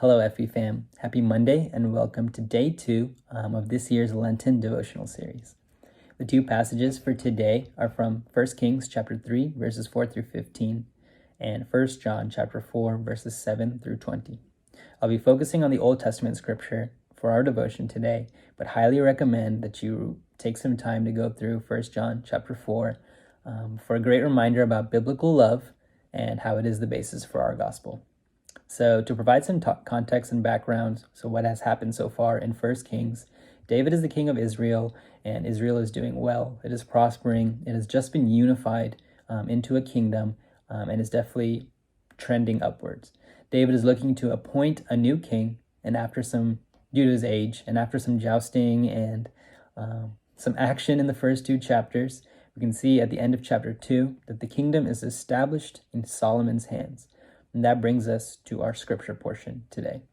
Hello, FE fam. Happy Monday and welcome to day 2 of this year's Lenten devotional series. The two passages for today are from 1 Kings chapter 3, verses 4 through 15, and 1 John chapter 4, verses 7 through 20. I'll be focusing on the Old Testament scripture for our devotion today, but highly recommend that you take some time to go through 1 John chapter 4 for a great reminder about biblical love and how it is the basis for our gospel. So to provide some context and background, so what has happened so far in 1 Kings, David is the king of Israel, and Israel is doing well. It is prospering. It has just been unified into a kingdom and is definitely trending upwards. David is looking to appoint a new king, and due to his age, and after some jousting and some action in the first 2 chapters, we can see at the end of chapter 2 that the kingdom is established in Solomon's hands. And that brings us to our scripture portion today.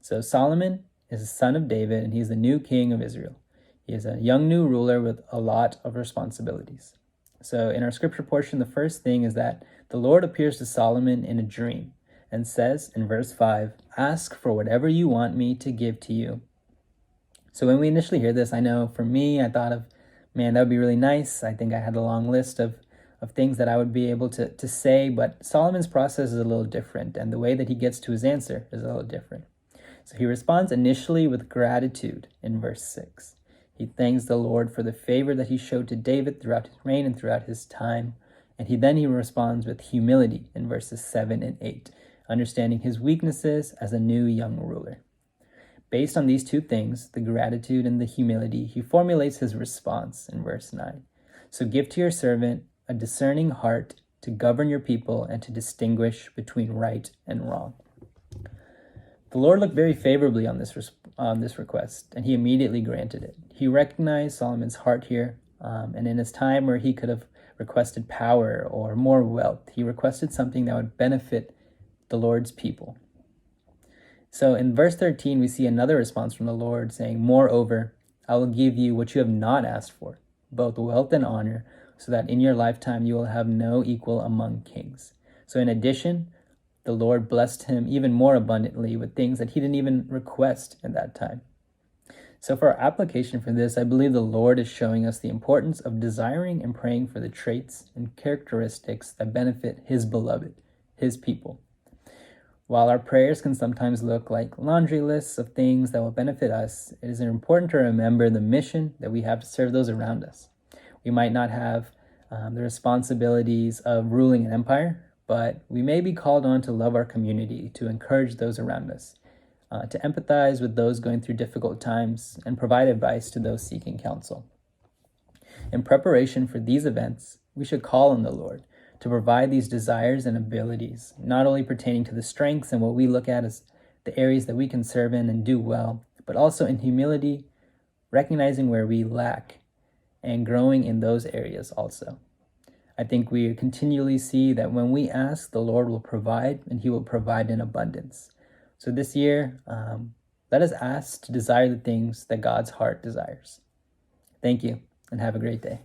So Solomon is the son of David, and he's the new king of Israel. He is a young new ruler with a lot of responsibilities. So in our scripture portion, the first thing is that the Lord appears to Solomon in a dream and says in verse 5, "Ask for whatever you want me to give to you." So when we initially hear this, I know for me, I thought of, man, that would be really nice. I think I had a long list of things that I would be able to say, but Solomon's process is a little different, and the way that he gets to his answer is a little different. So he responds initially with gratitude in verse 6. He thanks the Lord for the favor that he showed to David throughout his reign and throughout his time, and he responds with humility in verses 7 and 8, understanding his weaknesses as a new young ruler. Based on these two things, the gratitude and the humility, he formulates his response in verse 9. So give to your servant a discerning heart to govern your people and to distinguish between right and wrong. The Lord looked very favorably on this request, and he immediately granted it. He recognized Solomon's heart here, and in his time where he could have requested power or more wealth, he requested something that would benefit the Lord's people. So in verse 13, we see another response from the Lord saying, "Moreover, I will give you what you have not asked for, both wealth and honor, so that in your lifetime you will have no equal among kings." So in addition, the Lord blessed him even more abundantly with things that he didn't even request in that time. So for our application for this, I believe the Lord is showing us the importance of desiring and praying for the traits and characteristics that benefit his beloved, his people. While our prayers can sometimes look like laundry lists of things that will benefit us, it is important to remember the mission that we have to serve those around us. We might not have the responsibilities of ruling an empire, but we may be called on to love our community, to encourage those around us, to empathize with those going through difficult times, and provide advice to those seeking counsel. In preparation for these events, we should call on the Lord to provide these desires and abilities, not only pertaining to the strengths and what we look at as the areas that we can serve in and do well, but also in humility, recognizing where we lack and growing in those areas also. I think we continually see that when we ask, the Lord will provide, and he will provide in abundance. So this year, let us ask to desire the things that God's heart desires. Thank you, and have a great day.